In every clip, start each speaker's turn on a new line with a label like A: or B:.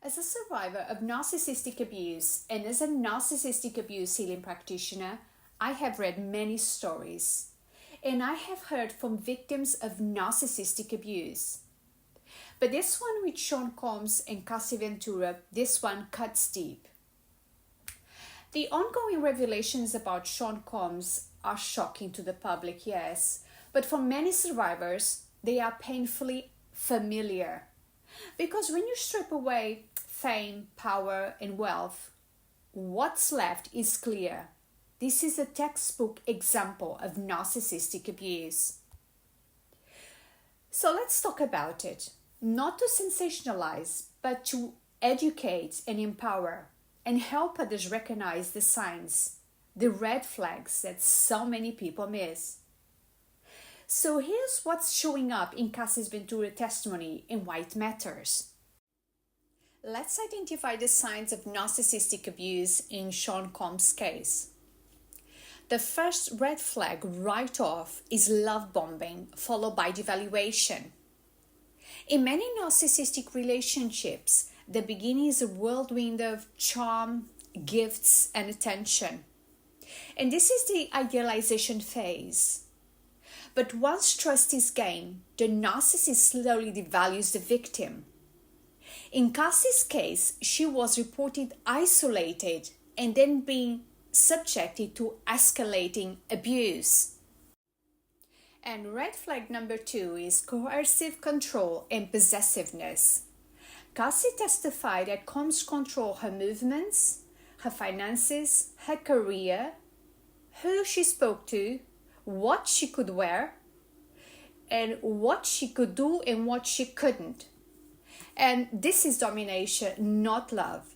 A: As a survivor of narcissistic abuse and as a narcissistic abuse healing practitioner, I have read many stories, and I have heard from victims of narcissistic abuse. But this one with Sean Combs and Cassie Ventura, this one cuts deep. The ongoing revelations about Sean Combs are shocking to the public, yes, but for many survivors, they are painfully familiar. Because when you strip away fame, power, and wealth, what's left is clear. This is a textbook example of narcissistic abuse. So let's talk about it. Not to sensationalize, but to educate and empower and help others recognize the signs, the red flags that so many people miss. So here's what's showing up in Cassie Ventura testimony and why it matters. Let's identify the signs of narcissistic abuse in Sean Combs' case. The first red flag right off is love bombing, followed by devaluation. In many narcissistic relationships, the beginning is a whirlwind of charm, gifts, and attention. And this is the idealization phase. But once trust is gained, the narcissist slowly devalues the victim. In Cassie's case, she was reported isolated and then being subjected to escalating abuse. And red flag number 2 is coercive control and possessiveness. Cassie testified that Combs controlled her movements, her finances, her career, who she spoke to, what she could wear, and what she could do and what she couldn't. And this is domination, not love.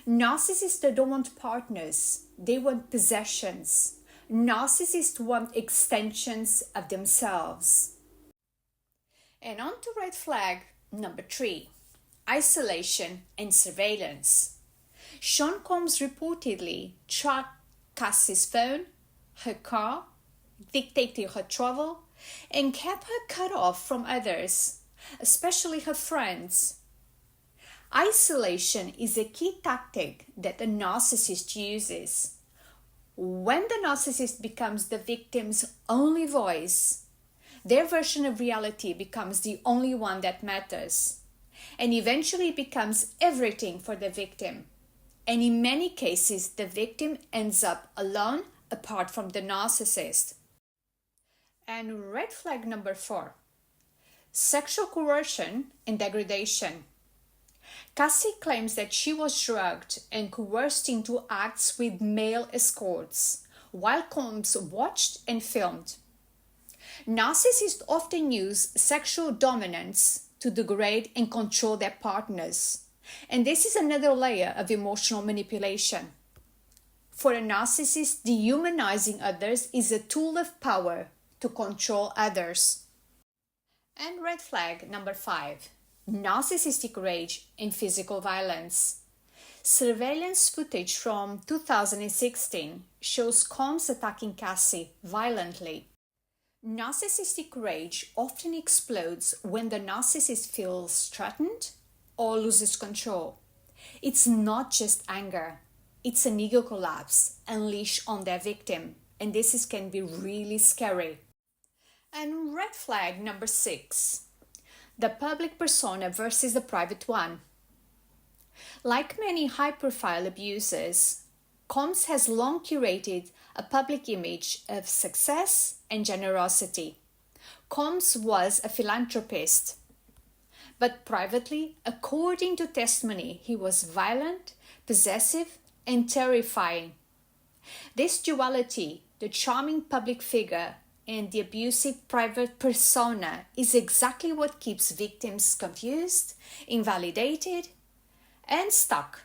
A: Narcissists don't want partners, they want possessions. Narcissists want extensions of themselves. And on to red flag number 3, isolation and surveillance. Sean Combs reportedly tracked Cassie's phone, her car, dictated her travel, and kept her cut off from others, especially her friends. Isolation is a key tactic that a narcissist uses. When the narcissist becomes the victim's only voice, their version of reality becomes the only one that matters, and eventually becomes everything for the victim. And in many cases, the victim ends up alone, apart from the narcissist. And red flag number 4, sexual coercion and degradation. Cassie claims that she was drugged and coerced into acts with male escorts, while Combs watched and filmed. Narcissists often use sexual dominance to degrade and control their partners, and this is another layer of emotional manipulation. For a narcissist, dehumanizing others is a tool of power to control others. And red flag number 5, narcissistic rage and physical violence. Surveillance footage from 2016 shows Combs attacking Cassie violently. Narcissistic rage often explodes when the narcissist feels threatened or loses control. It's not just anger, it's an ego collapse unleashed on their victim, and this can be really scary. And red flag number 6, the public persona versus the private one. Like many high-profile abusers, Combs has long curated a public image of success and generosity. Combs was a philanthropist, but privately, according to testimony, he was violent, possessive, and terrifying. This duality, the charming public figure and the abusive private persona, is exactly what keeps victims confused, invalidated, and stuck.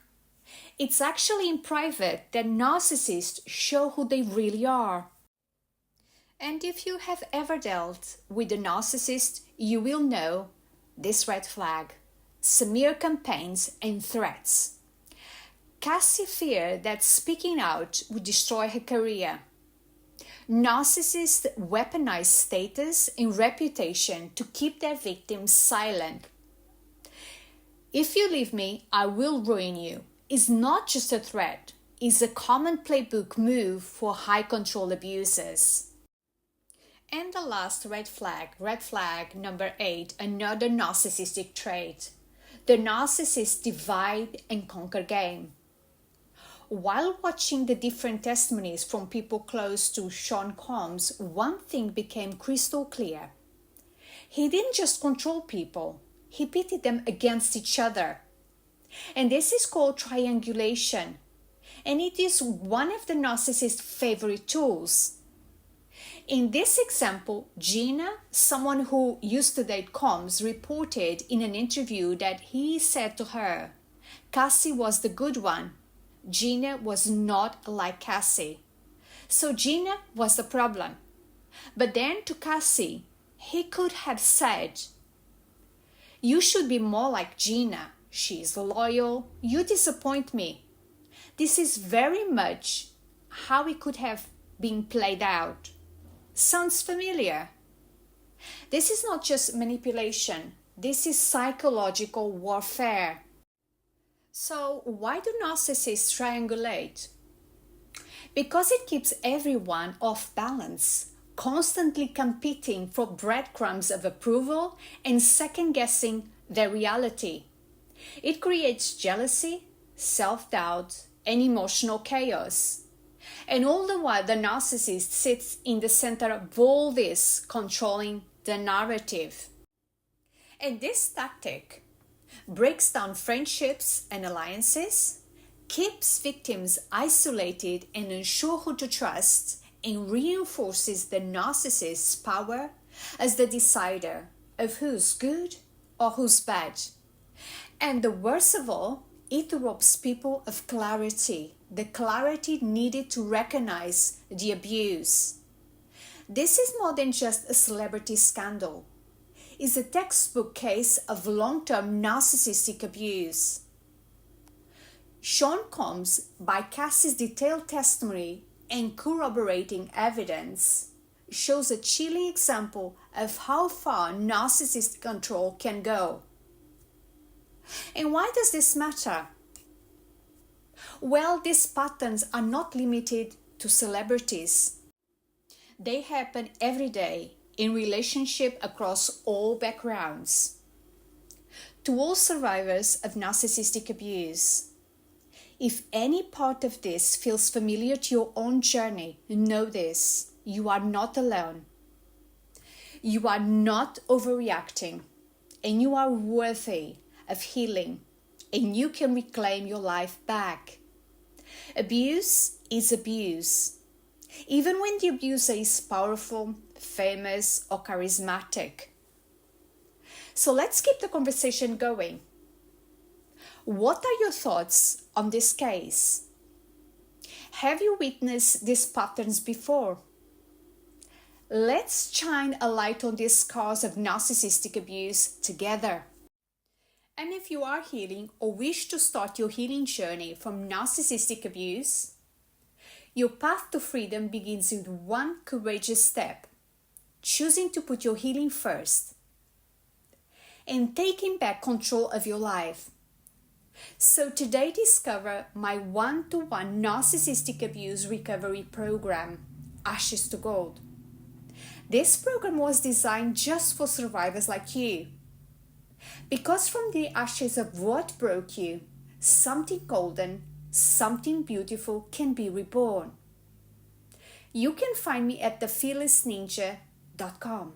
A: It's actually in private that narcissists show who they really are. And if you have ever dealt with a narcissist, you will know this red flag: smear campaigns and threats. Cassie feared that speaking out would destroy her career. Narcissists weaponize status and reputation to keep their victims silent. "If you leave me, I will ruin you," is not just a threat, it's a common playbook move for high control abusers. And the last red flag number 8, another narcissistic trait, the narcissist divide and conquer game. While watching the different testimonies from people close to Sean Combs, one thing became crystal clear. He didn't just control people, he pitted them against each other. And this is called triangulation, and it is one of the narcissist's favorite tools. In this example, Gina, someone who used to date Combs, reported in an interview that he said to her, "Cassie was the good one. Gina was not like Cassie." So Gina was the problem. But then to Cassie, he could have said, "You should be more like Gina. She's loyal. You disappoint me." This is very much how it could have been played out. Sounds familiar? This is not just manipulation. This is psychological warfare. So why do narcissists triangulate? Because it keeps everyone off balance, constantly competing for breadcrumbs of approval and second-guessing their reality. It creates jealousy, self-doubt, and emotional chaos. And all the while, the narcissist sits in the center of all this, controlling the narrative. And this tactic breaks down friendships and alliances, keeps victims isolated and unsure who to trust, and reinforces the narcissist's power as the decider of who's good or who's bad. And the worst of all, it robs people of clarity, the clarity needed to recognize the abuse. This is more than just a celebrity scandal. It's a textbook case of long-term narcissistic abuse. Sean Combs, by Cassie's detailed testimony and corroborating evidence, shows a chilling example of how far narcissistic control can go. And why does this matter? Well, these patterns are not limited to celebrities. They happen every day in relationships across all backgrounds. To all survivors of narcissistic abuse, if any part of this feels familiar to your own journey, know this: you are not alone. You are not overreacting, and you are worthy of healing, and you can reclaim your life back. Abuse is abuse, even when the abuser is powerful, famous, or charismatic. So let's keep the conversation going. What are your thoughts on this case? Have you witnessed these patterns before? Let's shine a light on these scars of narcissistic abuse together. And if you are healing or wish to start your healing journey from narcissistic abuse, your path to freedom begins with one courageous step: choosing to put your healing first and taking back control of your life. So today, discover my one-to-one narcissistic abuse recovery program, Ashes to Gold. This program was designed just for survivors like you. Because from the ashes of what broke you, something golden, something beautiful can be reborn. You can find me at thefearlessninja.com.